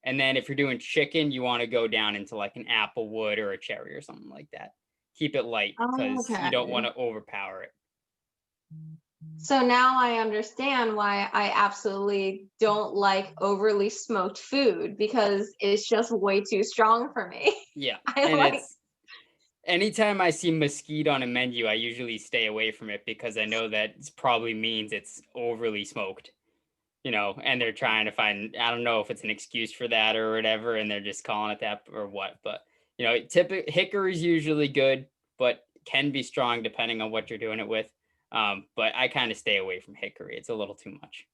And then if you're doing chicken, you want to go down into like an apple wood or a cherry or something like that. Keep it light because you don't want to overpower it. So now I understand why I absolutely don't like overly smoked food, because it's just way too strong for me. Yeah. It's anytime I see mesquite on a menu, I usually stay away from it because I know that it probably means it's overly smoked, and they're trying to find, I don't know if it's an excuse for that or whatever, and they're just calling it that or what, but hickory's usually good, but can be strong depending on what you're doing it with. But I kind of stay away from hickory. It's a little too much.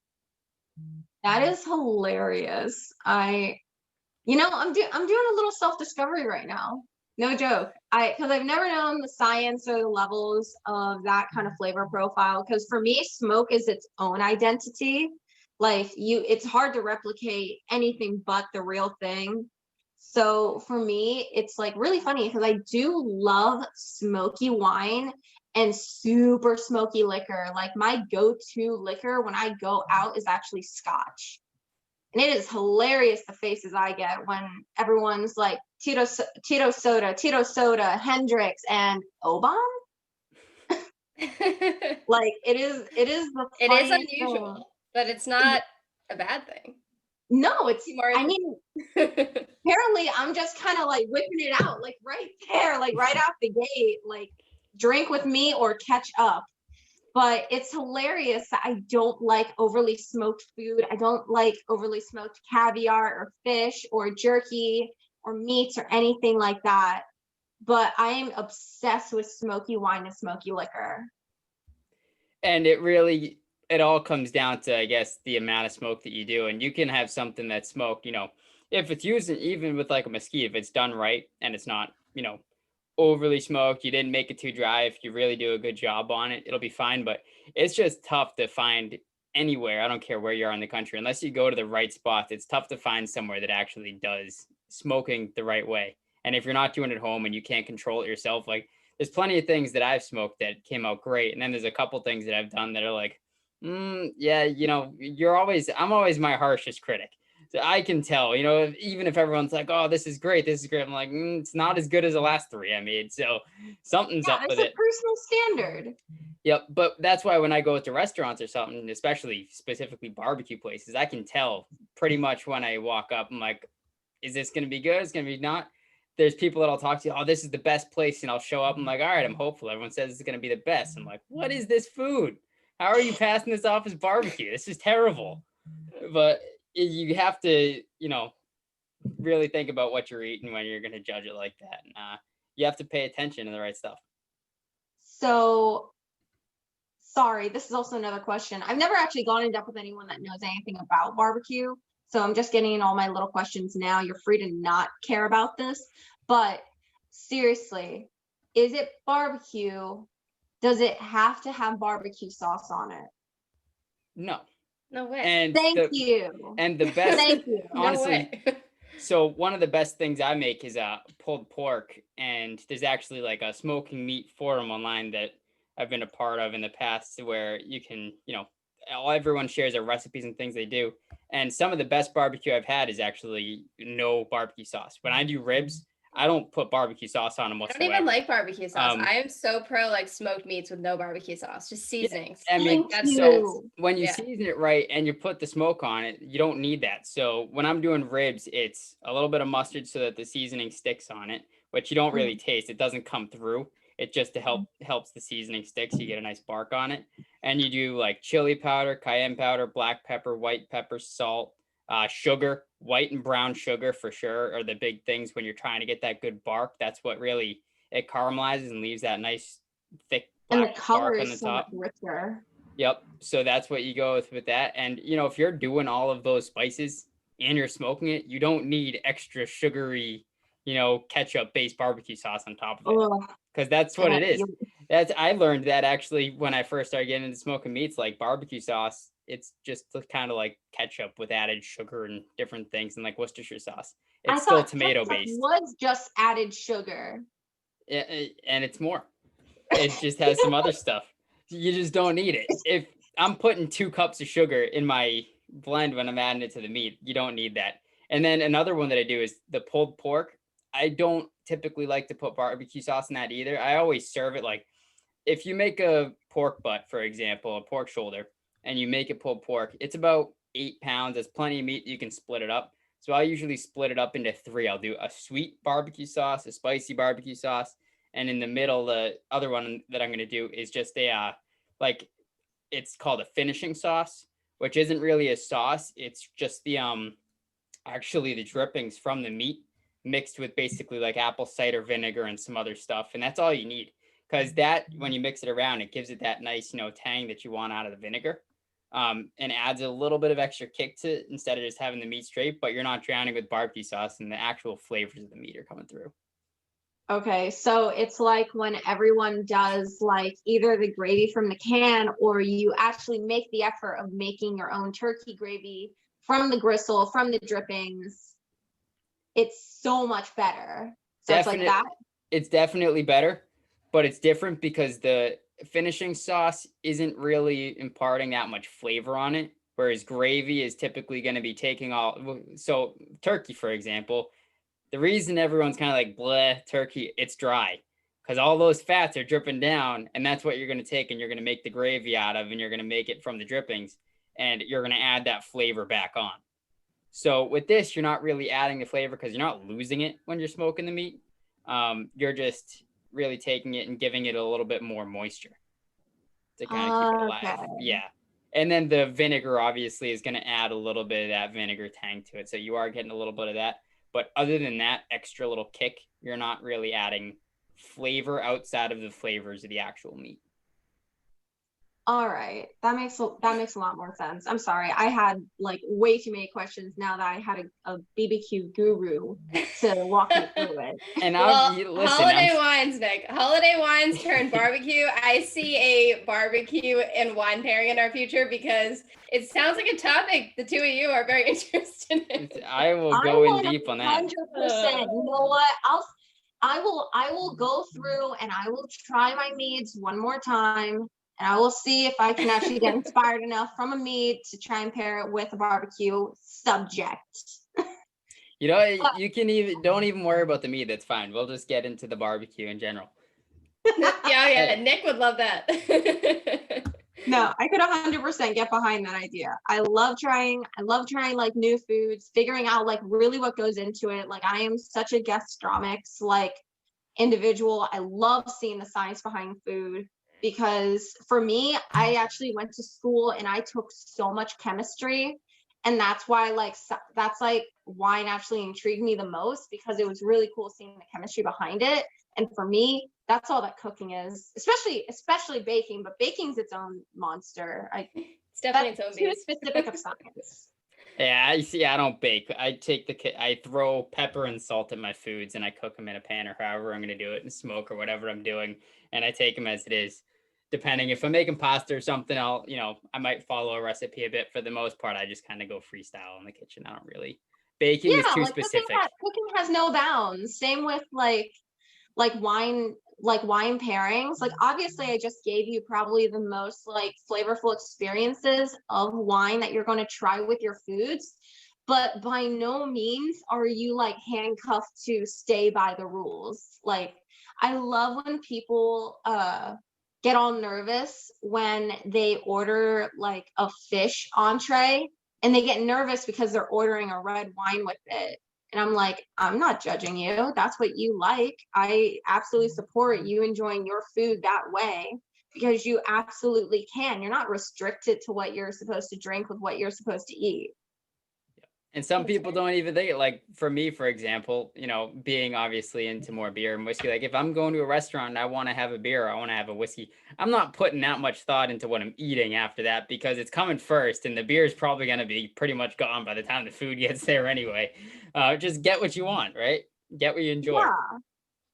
That is hilarious. I'm doing a little self-discovery right now. No joke. Because I've never known the science or the levels of that kind of flavor profile. Because for me, smoke is its own identity. Like it's hard to replicate anything but the real thing. So for me, it's like really funny because I do love smoky wine and super smoky liquor. Like my go-to liquor when I go out is actually scotch. And it is hilarious the faces I get when everyone's like Tito Soda, Hendrix, and Oban. Like it is the it is unusual, but it's not a bad thing. No, apparently I'm just kind of like whipping it out, like right there, like right out the gate, like drink with me or catch up. But it's hilarious that I don't like overly smoked food. I don't like overly smoked caviar or fish or jerky or meats or anything like that. But I am obsessed with smoky wine and smoky liquor. And it all comes down to, I guess, the amount of smoke that you do. And you can have something that's smoked, if it's used even with like a mesquite, if it's done right and it's not, overly smoked, you didn't make it too dry. If you really do a good job on it, it'll be fine. But it's just tough to find anywhere. I don't care where you are in the country, unless you go to the right spots. It's tough to find somewhere that actually does smoking the right way. And if you're not doing it at home and you can't control it yourself, like there's plenty of things that I've smoked that came out great. And then there's a couple things that I've done that are like, yeah, I'm always my harshest critic. So I can tell, even if everyone's like, oh, this is great. I'm like, it's not as good as the last three I made. So something's up with it. It's a personal standard. Yep. But that's why when I go to restaurants or something, especially specifically barbecue places, I can tell pretty much when I walk up, I'm like, is this going to be good? It's going to be not. There's people that I'll talk to, oh, this is the best place. And I'll show up. I'm like, all right, I'm hopeful. Everyone says it's going to be the best. I'm like, what is this food? How are you passing this off as barbecue? This is terrible. But you have to, really think about what you're eating when you're going to judge it like that. And you have to pay attention to the right stuff. So, sorry, this is also another question. I've never actually gone in depth with anyone that knows anything about barbecue. So I'm just getting in all my little questions now. You're free to not care about this. But seriously, is it barbecue? Does it have to have barbecue sauce on it? No. No way. And Thank you. And the best, Thank you. honestly, so one of the best things I make is pulled pork. And there's actually like a smoking meat forum online that I've been a part of in the past where you can, everyone shares their recipes and things they do. And some of the best barbecue I've had is actually no barbecue sauce. When I do ribs, I don't put barbecue sauce on them whatsoever. I don't even like barbecue sauce. I am so pro like smoked meats with no barbecue sauce, just seasonings. Yeah, I mean, Thank so when you Yeah. season it right and you put the smoke on it, you don't need that. So when I'm doing ribs, it's a little bit of mustard so that the seasoning sticks on it, which you don't really taste. It doesn't come through. It just helps the seasoning stick, so you get a nice bark on it. And you do like chili powder, cayenne powder, black pepper, white pepper, salt, sugar, white and brown sugar for sure are the big things when you're trying to get that good bark. That's what really it caramelizes and leaves that nice thick black and the color bark on the is so top. much richer. Yep. So that's what you go with that. And if you're doing all of those spices and you're smoking it, you don't need extra sugary, ketchup based barbecue sauce on top of it. Because that's what it is. I learned that actually when I first started getting into smoking meats, like barbecue sauce, it's just kind of like ketchup with added sugar and different things, and like Worcestershire sauce. It's still tomato based. Was just added sugar. And it's more. It just has some other stuff. You just don't need it. If I'm putting 2 cups of sugar in my blend when I'm adding it to the meat, you don't need that. And then another one that I do is the pulled pork. I don't typically like to put barbecue sauce in that either. I always serve it like, if you make a pork butt, for example, a pork shoulder, and you make it pulled pork, it's about 8 pounds. That's plenty of meat. You can split it up. So I usually split it up into 3. I'll do a sweet barbecue sauce, a spicy barbecue sauce, and in the middle, the other one that I'm going to do is just it's called a finishing sauce, which isn't really a sauce. It's just actually the drippings from the meat mixed with basically like apple cider vinegar and some other stuff. And that's all you need. Because that, when you mix it around, it gives it that nice, tang that you want out of the vinegar, and adds a little bit of extra kick to it instead of just having the meat straight, but you're not drowning with barbecue sauce and the actual flavors of the meat are coming through. Okay, so it's like when everyone does like either the gravy from the can, or you actually make the effort of making your own turkey gravy from the gristle, from the drippings. It's so much better. So it's like that. It's definitely better, but it's different because the finishing sauce isn't really imparting that much flavor on it, whereas gravy is typically going to be taking all. So turkey, for example, the reason everyone's kind of like bleh turkey, it's dry because all those fats are dripping down, and that's what you're going to take and you're going to make the gravy out of, and you're going to make it from the drippings, and you're going to add that flavor back on. So with this, you're not really adding the flavor because you're not losing it when you're smoking the meat. You're just really taking it and giving it a little bit more moisture to kind of keep it alive. Yeah. And then the vinegar obviously is going to add a little bit of that vinegar tang to it. So you are getting a little bit of that. But other than that extra little kick, you're not really adding flavor outside of the flavors of the actual meat. All right, that makes a lot more sense. I'm sorry, I had like way too many questions now that I had a BBQ guru to walk me through it. And Well, listen, holiday wines, Nick. Holiday wines turn barbecue. I see a barbecue and wine pairing in our future because it sounds like a topic the two of you are very interested in. I will I go in want deep on that. 100%. You know what? I will go through and I will try my meads one more time, and I will see if I can actually get inspired enough from a mead to try and pair it with a barbecue subject. You know, you can don't even worry about the meat. That's fine. We'll just get into the barbecue in general. Yeah, Nick would love that. No, I could 100% get behind that idea. I love trying like new foods, figuring out like really what goes into it. Like I am such a gastronomics like individual. I love seeing the science behind food because for me, I actually went to school and I took so much chemistry, and that's why that's like wine actually intrigued me the most, because it was really cool seeing the chemistry behind it. And for me, that's all that cooking is, especially baking, but baking's its own monster. It's definitely its own Too beast. specific of science. Yeah, I see. I don't bake. I throw pepper and salt in my foods, and I cook them in a pan or however I'm going to do it, and smoke or whatever I'm doing, and I take them as it is. Depending if I'm making pasta or something, I might follow a recipe a bit. For the most part, I just kind of go freestyle in the kitchen. I don't really. Baking is too Like specific. cooking has no bounds. Same with like wine pairings. Like obviously I just gave you probably the most like flavorful experiences of wine that you're going to try with your foods, but by no means are you like handcuffed to stay by the rules. Like I love when people get all nervous when they order like a fish entree, and they get nervous because they're ordering a red wine with it. And I'm like, I'm not judging you. That's what you like. I absolutely support you enjoying your food that way, because you absolutely can. You're not restricted to what you're supposed to drink with what you're supposed to eat. And some people don't even think it. Like for me, for example, being obviously into more beer and whiskey, like if I'm going to a restaurant and I want to have a beer, or I want to have a whiskey, I'm not putting that much thought into what I'm eating after that, because it's coming first and the beer is probably going to be pretty much gone by the time the food gets there anyway. Just get what you want, right? Get what you enjoy.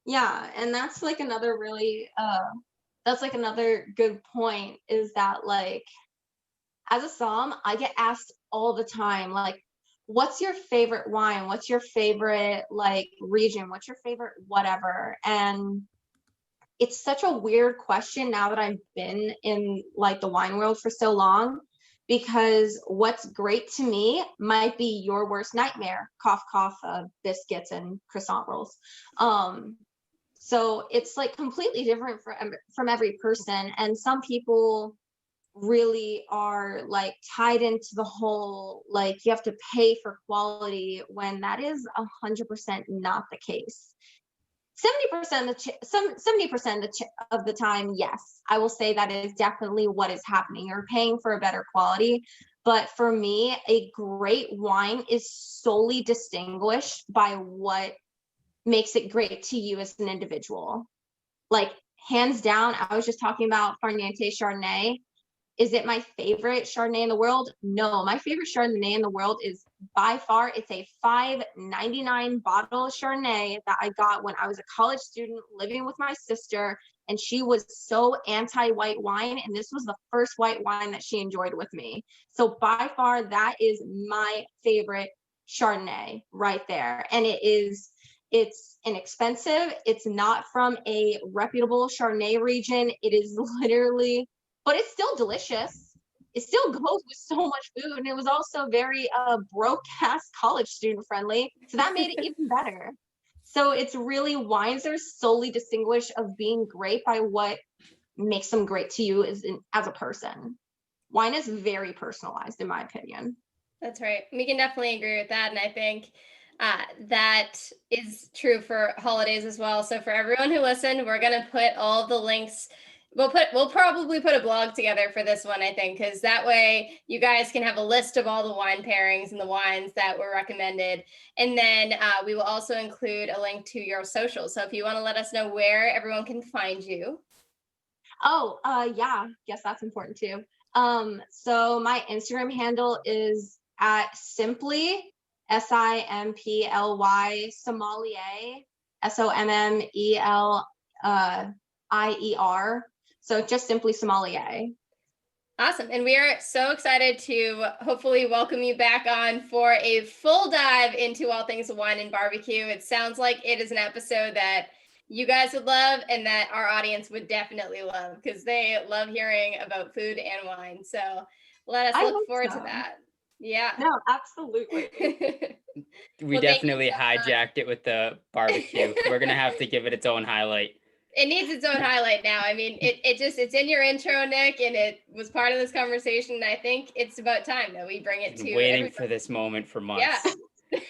Yeah. And that's like another really, that's like another good point, is that like, as a somm, I get asked all the time, like, what's your favorite wine? What's your favorite like region? What's your favorite whatever? And it's such a weird question now that I've been in like the wine world for so long, because what's great to me might be your worst nightmare. Cough, cough, biscuits and croissant rolls. So it's like completely different from every person. And some people really are like tied into the whole like you have to pay for quality, when that is 100% not the case. 70% of the time, yes, I will say that is definitely what is happening. You're paying for a better quality. But for me, a great wine is solely distinguished by what makes it great to you as an individual. Like hands down, I was just talking about Farniente Chardonnay. Is it my favorite Chardonnay in the world? No, my favorite Chardonnay in the world is by far, it's a $5.99 bottle of Chardonnay that I got when I was a college student living with my sister, and she was so anti-white wine, and this was the first white wine that she enjoyed with me. So by far, that is my favorite Chardonnay right there. And it's inexpensive. It's not from a reputable Chardonnay region. It is literally, but it's still delicious. It still goes with so much food. And it was also very broke ass college student friendly. So that made it even better. So it's really, wines are solely distinguished of being great by what makes them great to you as a person. Wine is very personalized, in my opinion. That's right. We can definitely agree with that. And I think that is true for holidays as well. So for everyone who listened, we're going to put all the links. We'll probably put a blog together for this one, I think, because that way you guys can have a list of all the wine pairings and the wines that were recommended. And then we will also include a link to your socials. So if you want to let us know where everyone can find you. Oh, yeah, yes, that's important too. So my Instagram handle is at simply Simply sommelier Sommelier. IER. So just simply sommelier. Awesome. And we are so excited to hopefully welcome you back on for a full dive into all things wine and barbecue. It sounds like it is an episode that you guys would love and that our audience would definitely love because they love hearing about food and wine. So let us look forward to that. Yeah. No, absolutely. We definitely hijacked it with the barbecue. We're going to have to give it its own highlight. It needs its own highlight now. I mean, it's in your intro, Nick, and it was part of this conversation. And I think it's about time that we bring it to waiting for this moment for months. Yeah.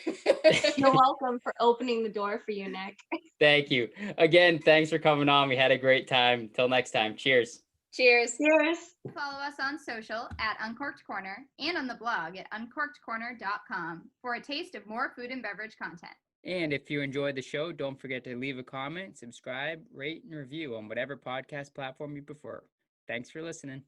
You're welcome for opening the door for you, Nick. Thank you. Again, thanks for coming on. We had a great time. Till next time. Cheers. Cheers. Cheers. Follow us on social at Uncorked Corner and on the blog at uncorkedcorner.com for a taste of more food and beverage content. And if you enjoyed the show, don't forget to leave a comment, subscribe, rate, and review on whatever podcast platform you prefer. Thanks for listening.